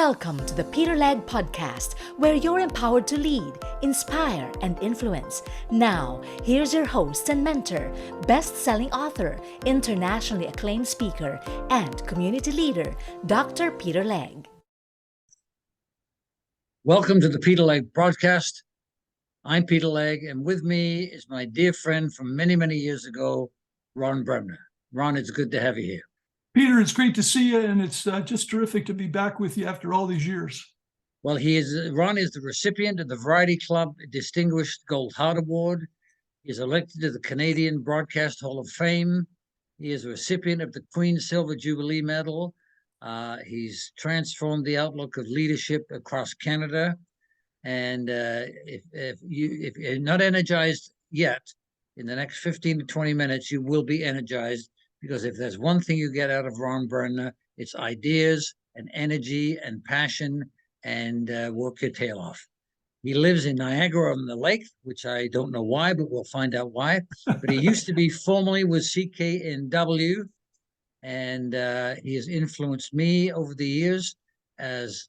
Welcome to the Peter Legge podcast, where you're empowered to lead, inspire, and influence. Now, here's your host and mentor, best-selling author, internationally acclaimed speaker, and community leader, Dr. Peter Legge. Welcome to the Peter Legge broadcast. I'm Peter Legge, and with me is my dear friend from many, many years ago, Ron Bremner. Ron, it's good to have you here. Peter, it's great to see you, and it's just terrific to be back with you after all these years. Well, Ron is the recipient of the Variety Club Distinguished Gold Heart Award. He is elected to the Canadian Broadcast Hall of Fame. He is a recipient of the Queen's Silver Jubilee Medal. He's transformed the outlook of leadership across Canada. And if you're not energized yet, in the next 15 to 20 minutes, you will be energized. Because if there's one thing you get out of Ron Bremner, it's ideas and energy and passion and work your tail off. He lives in Niagara-on-the-Lake, which I don't know why, but we'll find out why. But he used to be formerly with CKNW, and he has influenced me over the years as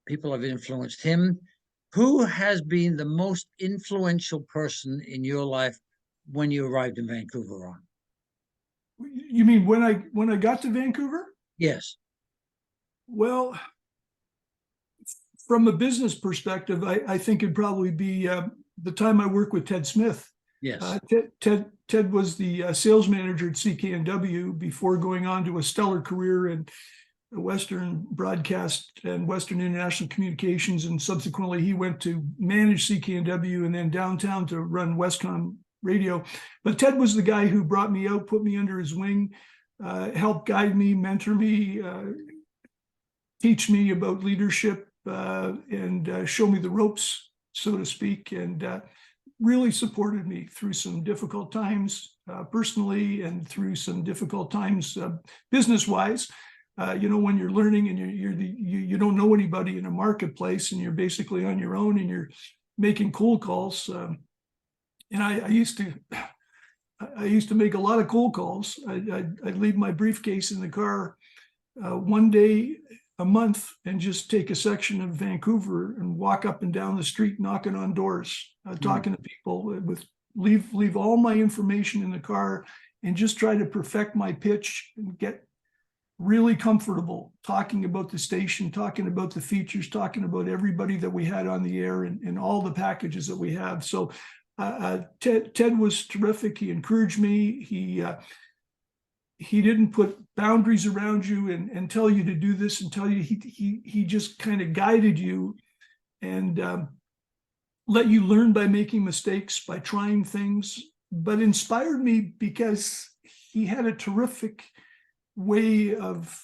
people have influenced him. Who has been the most influential person in your life when you arrived in Vancouver, Ron? You mean when I got to Vancouver? Yes. Well, from a business perspective, I think it'd probably be the time I worked with Ted Smith. Yes. Ted was the sales manager at CKNW before going on to a stellar career in Western Broadcast and Western International Communications, and subsequently he went to manage CKNW and then downtown to run Westcom Radio. But Ted was the guy who brought me out, put me under his wing, helped guide me, mentor me, teach me about leadership, and show me the ropes, so to speak, and really supported me through some difficult times personally and through some difficult times business-wise. When you're learning and you don't know anybody in a marketplace and you're basically on your own and you're making cold calls. And I used to make a lot of cold calls. I'd leave my briefcase in the car one day a month and just take a section of Vancouver and walk up and down the street, knocking on doors, talking to people, leave all my information in the car and just try to perfect my pitch and get really comfortable talking about the station, talking about the features, talking about everybody that we had on the air and all the packages that we have. So Ted was terrific. He encouraged me. He didn't put boundaries around you and tell you to do this and tell you. He just kind of guided you and let you learn by making mistakes, by trying things, but inspired me because he had a terrific way of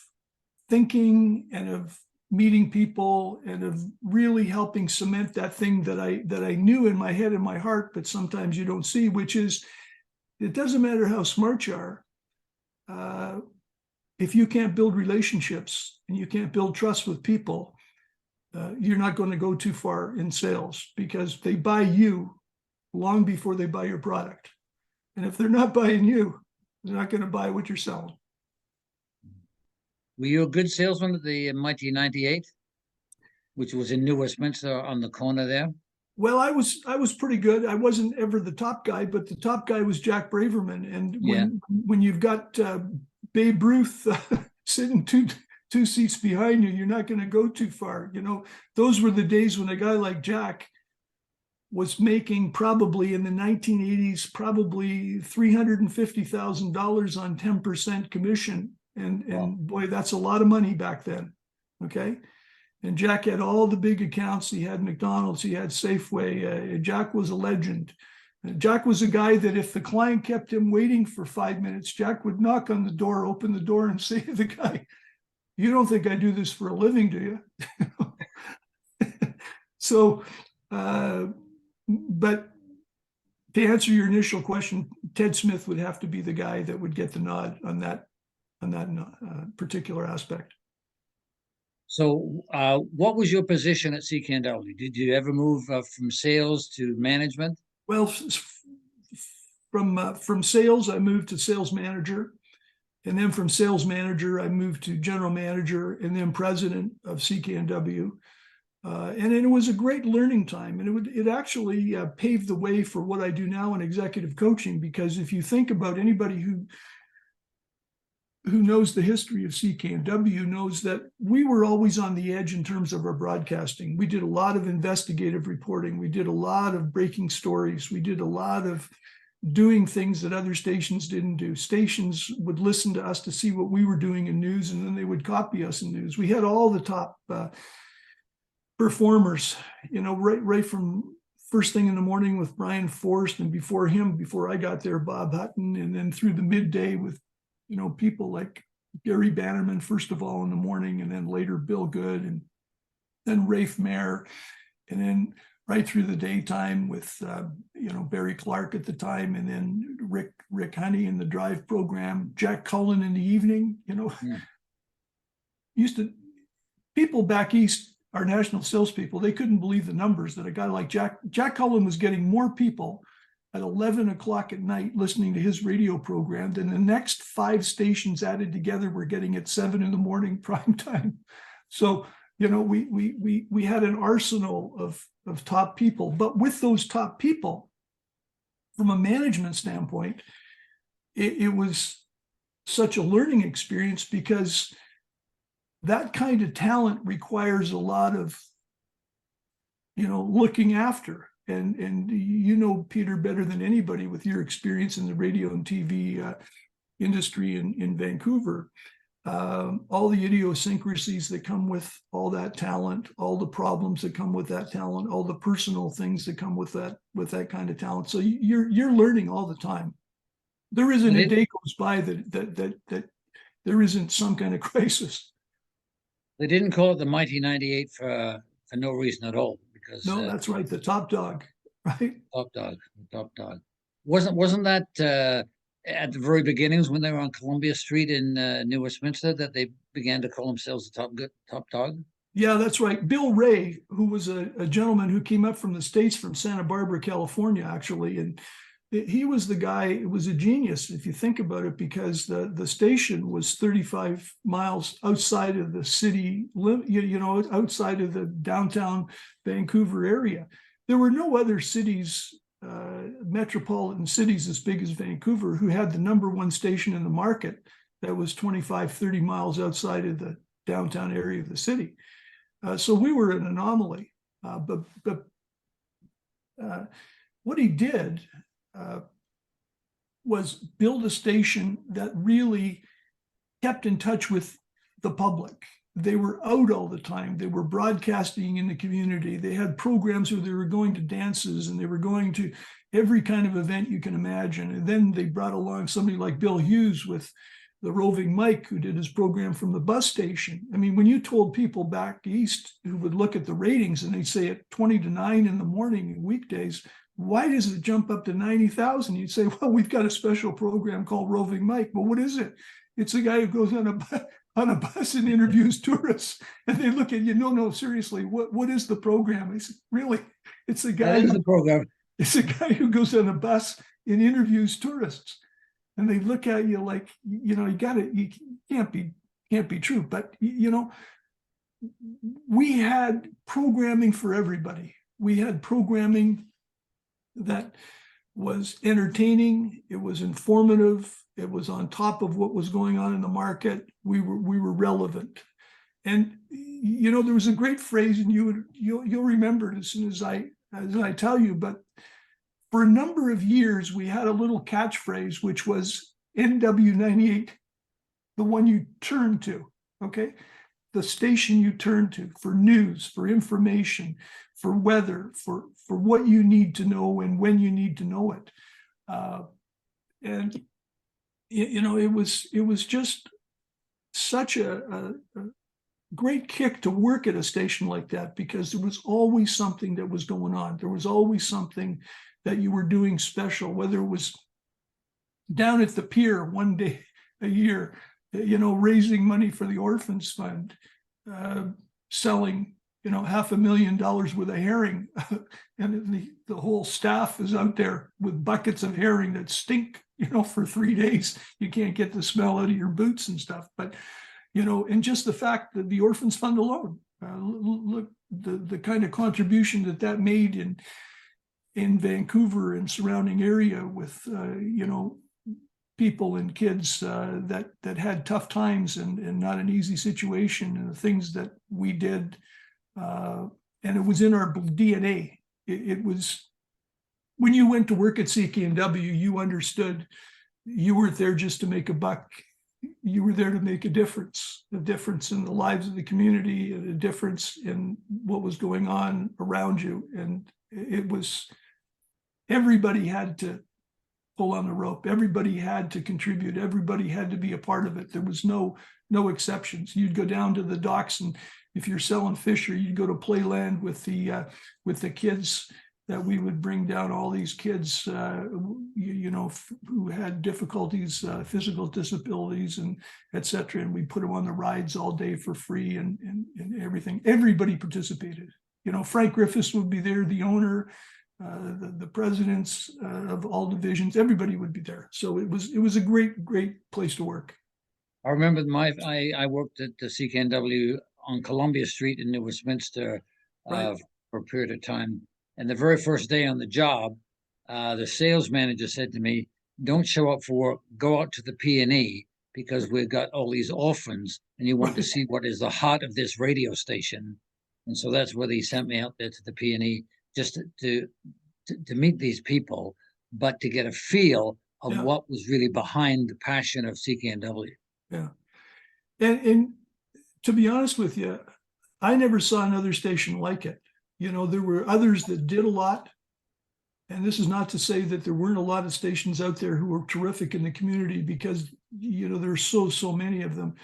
thinking and of meeting people and of really helping cement that thing that I knew in my head and my heart, but sometimes you don't see, which is, it doesn't matter how smart you are. If you can't build relationships and you can't build trust with people, you're not going to go too far in sales because they buy you long before they buy your product. And if they're not buying you, they're not going to buy what you're selling. Were you a good salesman at the Mighty 98, which was in New Westminster on the corner there? Well, I was pretty good. I wasn't ever the top guy, but the top guy was Jack Braverman. And when you've got Babe Ruth sitting two seats behind you, you're not going to go too far. Those were the days when a guy like Jack was making probably in the 1980s, probably $350,000 on 10% commission. And boy, that's a lot of money back then. Okay. And Jack had all the big accounts. He had McDonald's, he had Safeway. Jack was a legend. Jack was a guy that if the client kept him waiting for 5 minutes, Jack would knock on the door, open the door and say to the guy, "You don't think I do this for a living, do you?" So, but to answer your initial question, Ted Smith would have to be the guy that would get the nod on that particular aspect. So what was your position at CKNW? Did you ever move from sales to management? Well, from sales, I moved to sales manager. And then from sales manager, I moved to general manager and then president of CKNW. And it was a great learning time. And it actually paved the way for what I do now in executive coaching, because if you think about anybody who knows the history of CKNW knows that we were always on the edge in terms of our broadcasting. We did a lot of investigative reporting. We did a lot of breaking stories. We did a lot of doing things that other stations didn't do. Stations would listen to us to see what we were doing in news, and then they would copy us in news. We had all the top performers, right from first thing in the morning with Brian Forrest, and before I got there, Bob Hutton, and then through the midday with people like Gary Bannerman, first of all in the morning, and then later Bill Good, and then Rafe Mayer, and then right through the daytime with Barry Clark at the time, and then Rick Honey in the drive program, Jack Cullen in the evening. People back east, our national salespeople, they couldn't believe the numbers that a guy like Jack Cullen was getting more people at 11 o'clock at night listening to his radio program than the next 5 stations added together were getting at 7 in the morning prime time. So we had an arsenal of top people, but with those top people, from a management standpoint, it was such a learning experience, because that kind of talent requires a lot of looking after. And Peter, better than anybody with your experience in the radio and TV industry in Vancouver, all the idiosyncrasies that come with all that talent, all the problems that come with that talent, all the personal things that come with that kind of talent. So you're learning all the time. There isn't a day goes by that there isn't some kind of crisis. They didn't call it the Mighty 98 for no reason at all. Because no, that's right, the top dog, right? Top dog. Wasn't that at the very beginnings when they were on Columbia Street in New Westminster that they began to call themselves the top dog? Yeah, that's right. Bill Ray, who was a gentleman who came up from the States, from Santa Barbara, California, actually, and he was the guy. It was a genius if you think about it, because the station was 35 miles outside of the city, outside of the downtown Vancouver area. There were no other cities, metropolitan cities as big as Vancouver, who had the number one station in the market that was 25, 30 miles outside of the downtown area of the city. So we were an anomaly. But what he did was build a station that really kept in touch with the public. They were out all the time. They were broadcasting in the community. They had programs where they were going to dances, and they were going to every kind of event you can imagine. And then they brought along somebody like Bill Hughes with the roving Mike, who did his program from the bus station. I mean, when you told people back east who would look at the ratings and they'd say at 20 to 9 in the morning weekdays, why does it jump up to 90,000? You'd say, well, we've got a special program called Roving Mike. But what is it? It's a guy who goes on a bus and interviews tourists. And they look at you, no, seriously, what is the program? I said, really? It's a guy. That is the program. It's a guy who goes on a bus and interviews tourists. And they look at you like, you can't be true. But, we had programming for everybody. We had programming that was entertaining, it was informative, it was on top of what was going on in the market. We were relevant. And there was a great phrase, and you'll remember it as soon as I tell you, but for a number of years we had a little catchphrase, which was NW98, the one you turn to, okay? The station you turn to for news, for information, for weather, for what you need to know and when you need to know it. And it was just such a great kick to work at a station like that, because there was always something that was going on. There was always something that you were doing special, whether it was down at the pier one day a year, raising money for the Orphans Fund, selling $500,000 worth of herring, and the whole staff is out there with buckets of herring that stink, for 3 days. You can't get the smell out of your boots and stuff. But, and just the fact that the Orphans Fund alone, look, the kind of contribution that made in Vancouver and surrounding area with, people and kids that had tough times and not an easy situation, and the things that we did. And it was in our DNA. It was, when you went to work at CKNW, you understood you weren't there just to make a buck. You were there to make a difference in the lives of the community, and a difference in what was going on around you. And it was, everybody had to pull on the rope. Everybody had to contribute. Everybody had to be a part of it. There was no exceptions. You'd go down to the docks, and if you're selling fish, or you'd go to playland with the kids, that we would bring down all these kids, who had difficulties, physical disabilities, and et cetera. And we put them on the rides all day for free, and everything. Everybody participated. Frank Griffiths would be there, the owner, the presidents of all divisions. Everybody would be there. So it was a great place to work. I remember I worked at the CKNW on Columbia Street in New Westminster Right. for a period of time. And the very first day on the job, the sales manager said to me, "Don't show up for work, go out to the P&E, because we've got all these orphans and you want to see what is the heart of this radio station." And so that's where he sent me out there to the P&E, just to meet these people, but to get a feel of what was really behind the passion of CKNW. Yeah. And to be honest with you, I never saw another station like it. There were others that did a lot. And this is not to say that there weren't a lot of stations out there who were terrific in the community, because, there's so many of them.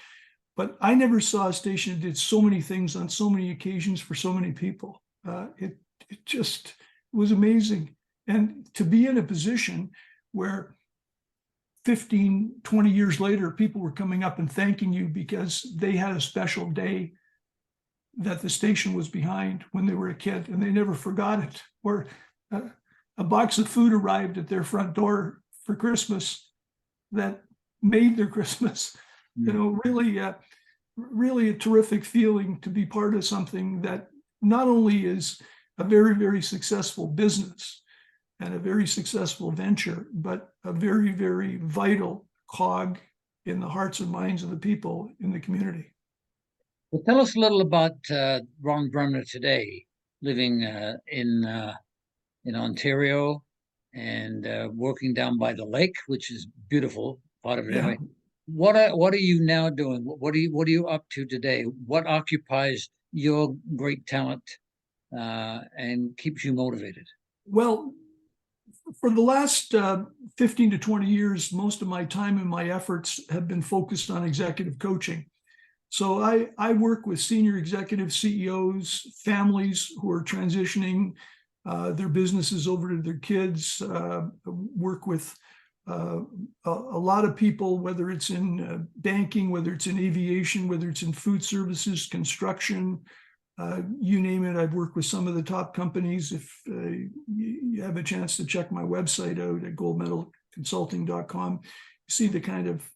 But I never saw a station that did so many things on so many occasions for so many people. It just was amazing. And to be in a position where 15, 20 years later, people were coming up and thanking you because they had a special day that the station was behind when they were a kid, and they never forgot it. Or a box of food arrived at their front door for Christmas that made their Christmas. Really a terrific feeling to be part of something that not only is a very, very successful business and a very successful venture, but a very, very vital cog in the hearts and minds of the people in the community. Well, tell us a little about Ron Bremner today, living in Ontario and working down by the lake, which is beautiful, part of it anyway. What are you now doing? What are you up to today? What occupies your great talent and keeps you motivated? Well, for the last 15 to 20 years, most of my time and my efforts have been focused on executive coaching. So I work with senior executive CEOs, families who are transitioning their businesses over to their kids, work with a lot of people, whether it's in banking, whether it's in aviation, whether it's in food services, construction, you name it. I've worked with some of the top companies. If you have a chance to check my website out at goldmedalconsulting.com, you see the kind of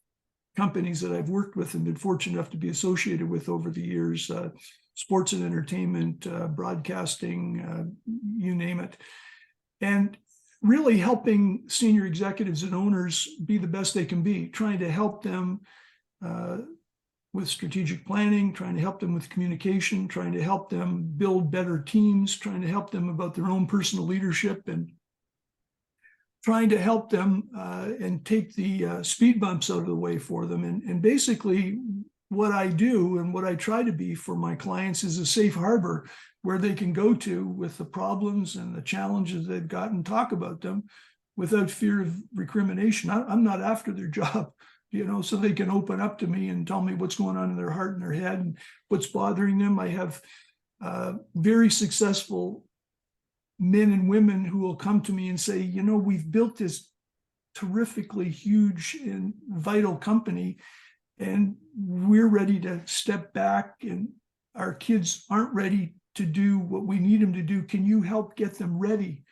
companies that I've worked with and been fortunate enough to be associated with over the years, sports and entertainment, broadcasting, you name it. And really helping senior executives and owners be the best they can be, trying to help them with strategic planning, trying to help them with communication, trying to help them build better teams, trying to help them about their own personal leadership, and trying to help them and take the speed bumps out of the way for them. And basically what I do and what I try to be for my clients is a safe harbor where they can go to with the problems and the challenges they've got and talk about them without fear of recrimination. I'm not after their job, so they can open up to me and tell me what's going on in their heart and their head and what's bothering them. I have very successful men and women who will come to me and say, we've built this terrifically huge and vital company, and we're ready to step back, and our kids aren't ready to do what we need them to do? Can you help get them ready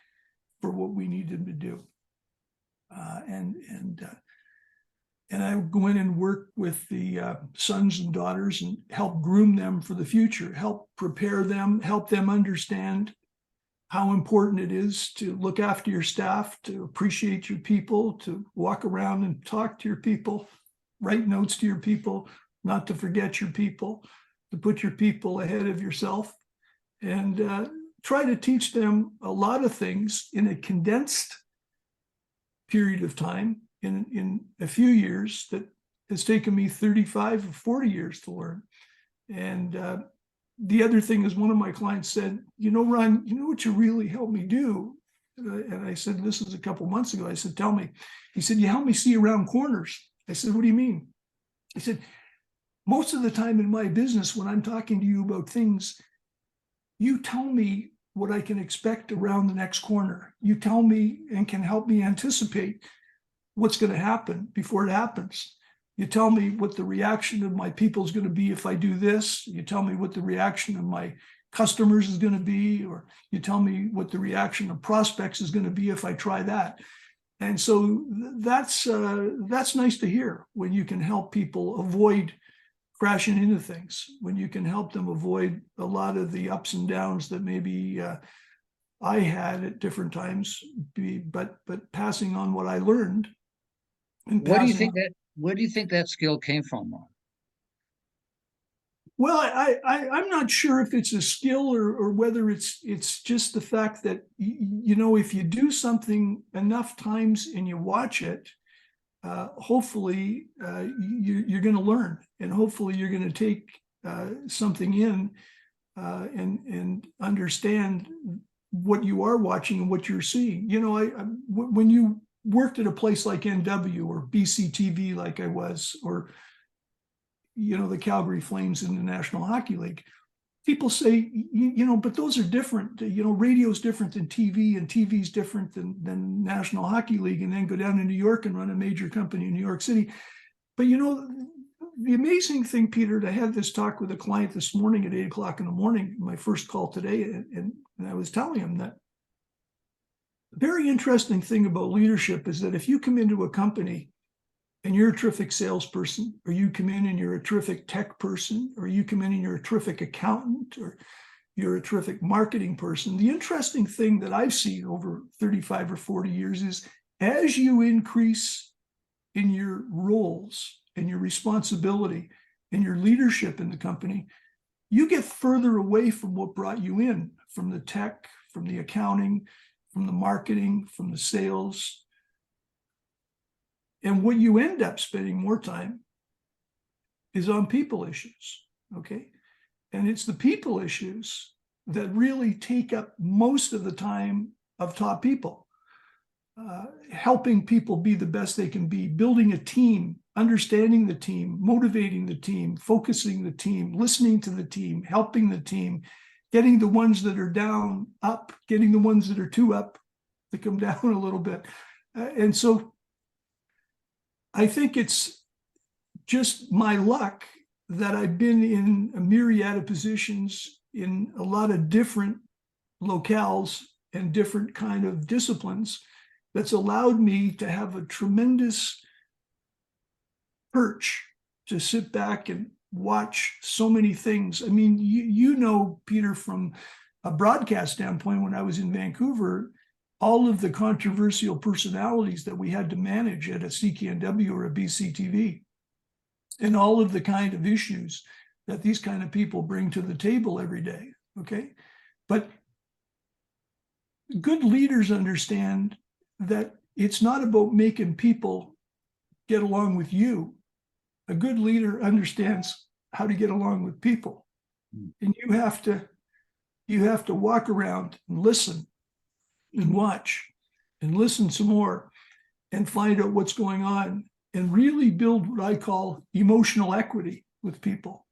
for what we need them to do? And I would go in and work with the sons and daughters and help groom them for the future, help prepare them, help them understand how important it is to look after your staff, to appreciate your people, to walk around and talk to your people, write notes to your people, not to forget your people, to put your people ahead of yourself, and try to teach them a lot of things in a condensed period of time, in a few years, that has taken me 35 or 40 years to learn. And the other thing is, one of my clients said, Ron, you know what you really helped me do? And I said, this was a couple months ago. I said, tell me. He said, you help me see around corners. I said, what do you mean? He said, most of the time in my business, when I'm talking to you about things, you tell me what I can expect around the next corner. You tell me and can help me anticipate what's going to happen before it happens. You tell me what the reaction of my people is going to be if I do this. You tell me what the reaction of my customers is going to be, or you tell me what the reaction of prospects is going to be if I try that. And so that's nice to hear, when you can help people avoid crashing into things, when you can help them avoid a lot of the ups and downs that maybe I had at different times, but passing on what I learned. And where do you think that skill came from, Ron? Well, I'm not sure if it's a skill or whether it's just the fact that, if you do something enough times and you watch it, hopefully you're going to learn, and hopefully you're going to take something in and understand what you are watching and what you're seeing. When you worked at a place like NW or BCTV, like I was, or the Calgary Flames in the National Hockey League, people say, but those are different. Radio's different than TV, and TV's different than National Hockey League, and then go down to New York and run a major company in New York City. But the amazing thing, Peter, I had this talk with a client this morning at 8:00 in the morning, my first call today, and I was telling him that the very interesting thing about leadership is that if you come into a company and you're a terrific salesperson, or you come in and you're a terrific tech person, or you come in and you're a terrific accountant, or you're a terrific marketing person, the interesting thing that I've seen over 35 or 40 years is, as you increase in your roles and your responsibility and your leadership in the company, you get further away from what brought you in, from the tech, from the accounting, from the marketing, from the sales. And what you end up spending more time is on people issues, okay? And it's the people issues that really take up most of the time of top people. Helping people be the best they can be, building a team, understanding the team, motivating the team, focusing the team, listening to the team, helping the team, getting the ones that are down up, getting the ones that are too up to come down a little bit. And so I think it's just my luck that I've been in a myriad of positions in a lot of different locales and different kind of disciplines that's allowed me to have a tremendous perch to sit back and watch so many things. I mean, Peter, from a broadcast standpoint, when I was in Vancouver, all of the controversial personalities that we had to manage at a CKNW or a BCTV, and all of the kind of issues that these kind of people bring to the table every day, okay? But good leaders understand that it's not about making people get along with you. A good leader understands how to get along with people. And you have to walk around and listen and watch and listen some more and find out what's going on, and really build what I call emotional equity with people,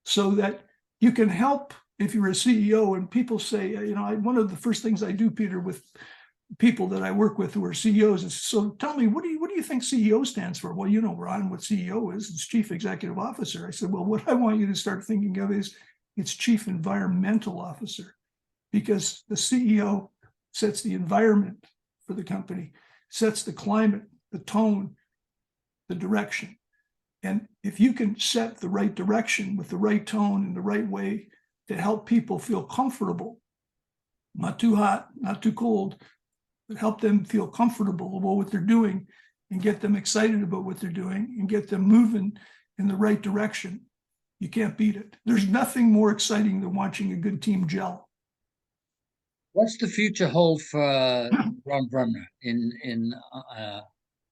so that you can help. If you're a CEO and people say, one of the first things I do, Peter, with people that I work with who are CEOs is, so tell me, what do you think CEO stands for? Well, Ron, what CEO is, it's Chief Executive Officer. I said, well, what I want you to start thinking of is it's chief environmental officer, because the CEO sets the environment for the company, sets the climate, the tone, the direction. And if you can set the right direction with the right tone and the right way to help people feel comfortable, not too hot, not too cold, but help them feel comfortable about what they're doing and get them excited about what they're doing and get them moving in the right direction, you can't beat it. There's nothing more exciting than watching a good team gel. What's the future hold for Ron Bremner in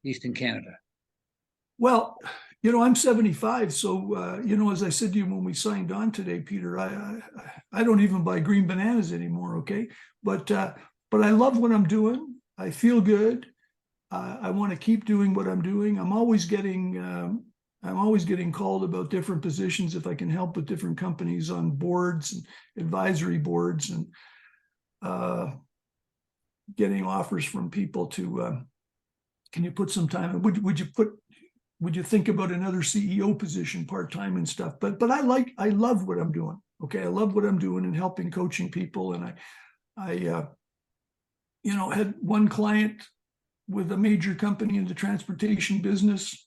Eastern Canada? Well, I'm 75, so as I said to you when we signed on today, Peter, I don't even buy green bananas anymore. Okay, but I love what I'm doing. I feel good. I want to keep doing what I'm doing. I'm always getting called about different positions if I can help with different companies on boards and advisory boards, and getting offers from people to can you put some time? Would you think about another CEO position part-time and stuff? But I love what I'm doing. Okay, I love what I'm doing and helping coaching people. And I had one client with a major company in the transportation business.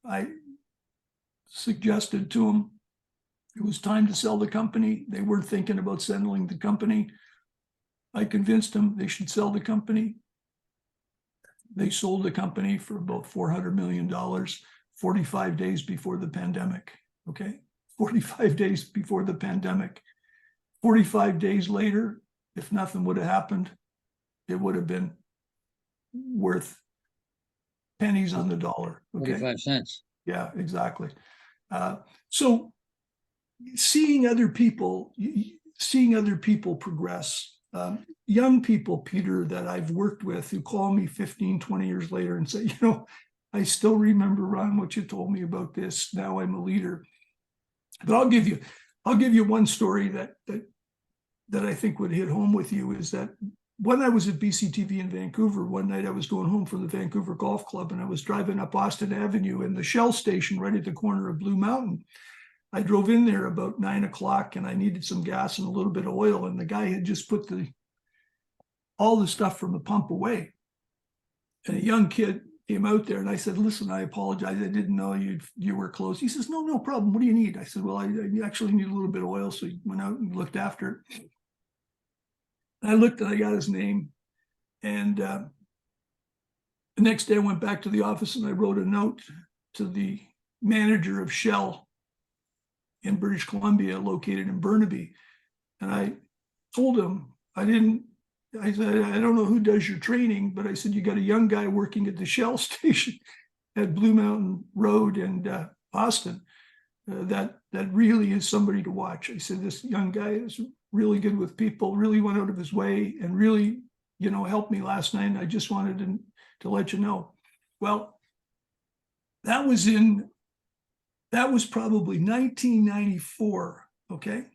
I suggested to them it was time to sell the company. They weren't thinking about selling the company. I convinced them they should sell the company. They sold the company for about $400 million, 45 days before the pandemic. Okay, 45 days before the pandemic. 45 days later, if nothing would have happened, it would have been worth pennies on the dollar. Okay, 45 cents. Yeah, exactly. So seeing other people progress. Young people, Peter, that I've worked with who call me 15, 20 years later and say, I still remember, Ron, what you told me about this. Now I'm a leader. But I'll give you one story that I think would hit home with you, is that when I was at BCTV in Vancouver, one night I was going home from the Vancouver Golf Club and I was driving up Austin Avenue, and the Shell station right at the corner of Blue Mountain. I drove in there about 9 o'clock and I needed some gas and a little bit of oil. And the guy had just put all the stuff from the pump away. And a young kid came out there and I said, listen, I apologize. I didn't know you were closed. He says, no problem. What do you need? I said, well, I actually need a little bit of oil. So he went out and looked after it. And I looked and I got his name. And the next day I went back to the office and I wrote a note to the manager of Shell in British Columbia, located in Burnaby. And I told him, I said, I don't know who does your training, but I said, you got a young guy working at the Shell station at Blue Mountain Road and Austin. That really is somebody to watch. I said, this young guy is really good with people, really went out of his way and really, helped me last night. And I just wanted to let you know. Well, that was probably 1994. Okay.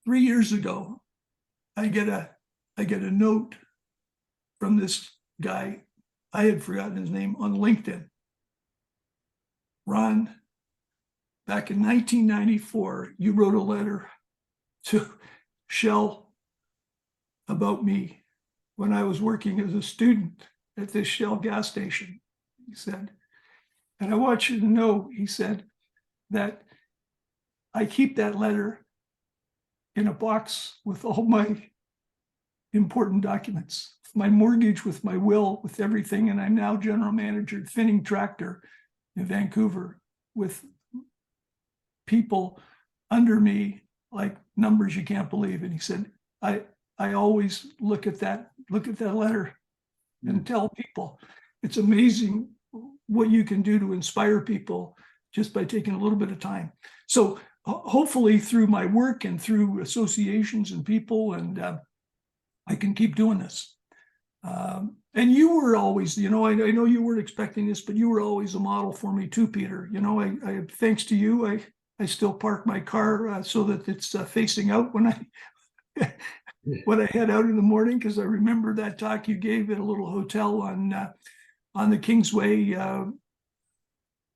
3 years ago, I get a note from this guy. I had forgotten his name, on LinkedIn. Ron, back in 1994, you wrote a letter to Shell about me when I was working as a student at this Shell gas station, he said. And I want you to know, he said, that I keep that letter in a box with all my important documents, my mortgage, with my will, with everything. And I'm now general manager at Finning Tractor in Vancouver, with people under me, like numbers you can't believe. And he said, I always look at that letter and tell people, it's amazing what you can do to inspire people just by taking a little bit of time. So hopefully through my work and through associations and people, and I can keep doing this. And you were always, I know you weren't expecting this, but you were always a model for me too, Peter. I thanks to you, I still park my car so that it's facing out when I when I head out in the morning, because I remember that talk you gave at a little hotel on the Kingsway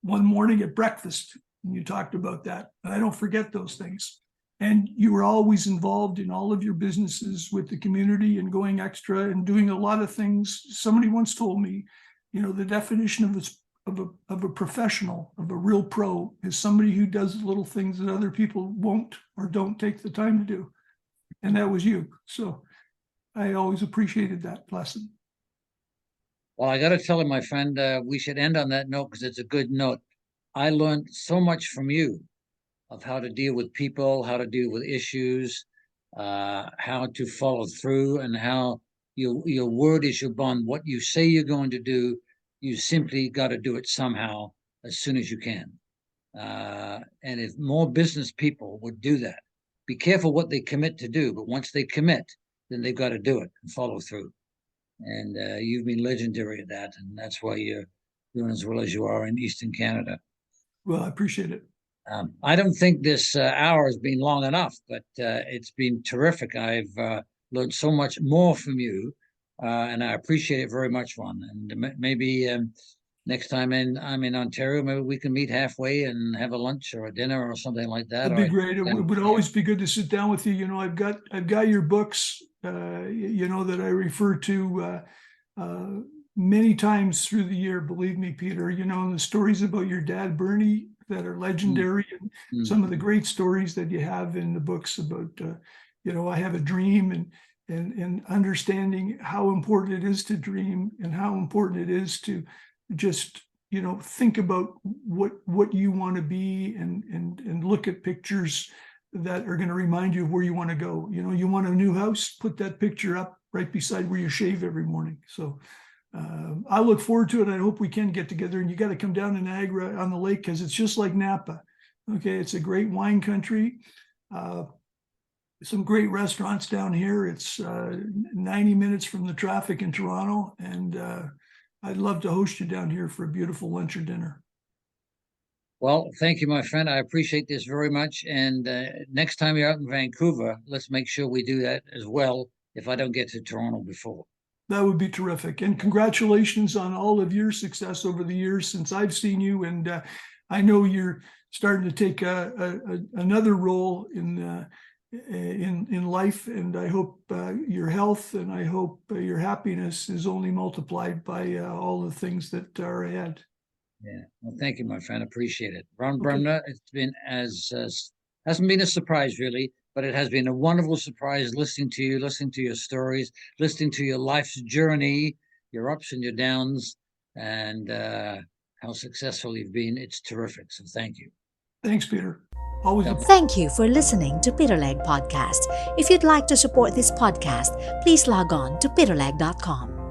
one morning at breakfast. You talked about that. And I don't forget those things. And you were always involved in all of your businesses with the community and going extra and doing a lot of things. Somebody once told me, the definition of a professional, of a real pro, is somebody who does little things that other people won't or don't take the time to do. And that was you. So I always appreciated that lesson. Well, I got to tell you, my friend, we should end on that note because it's a good note. I learned so much from you of how to deal with people, how to deal with issues, how to follow through, and how your word is your bond. What you say you're going to do, you simply got to do it somehow as soon as you can. And if more business people would do that, be careful what they commit to do, but once they commit, then they've got to do it and follow through. And you've been legendary at that, and that's why you're doing as well as you are in Eastern Canada. Well, I appreciate it. I don't think this hour has been long enough, but it's been terrific. I've learned so much more from you, and I appreciate it very much, Ron. And maybe next time I'm in Ontario, maybe we can meet halfway and have a lunch or a dinner or something like that. That'd be great. It would always be good to sit down with you. I've got your books, that I refer to many times through the year. Believe me, Peter. The stories about your dad, Bernie, that are legendary, and some of the great stories that you have in the books about, I have a dream, and understanding how important it is to dream and how important it is to just think about what you want to be, and look at pictures that are going to remind you of where you want to go. You want a new house, put that picture up right beside where you shave every morning. So I look forward to it. I hope we can get together, and you got to come down to Niagara on the lake, because it's just like Napa. Okay, it's a great wine country. Some great restaurants down here. It's 90 minutes from the traffic in Toronto, and I'd love to host you down here for a beautiful lunch or dinner. Well, thank you, my friend. I appreciate this very much. And next time you're out in Vancouver, let's make sure we do that as well, if I don't get to Toronto before. That would be terrific. And congratulations on all of your success over the years since I've seen you. And I know you're starting to take another role in life. And I hope your health, and I hope your happiness is only multiplied by all the things that are ahead. Yeah. Well, thank you, my friend. Appreciate it. Ron Bremner, it's been hasn't been a surprise really, but it has been a wonderful surprise listening to you, listening to your stories, listening to your life's journey, your ups and your downs, and how successful you've been. It's terrific. So thank you. Thanks, Peter. Always. Thank you for listening to Peter Legge Podcast. If you'd like to support this podcast, please log on to peterlegge.com.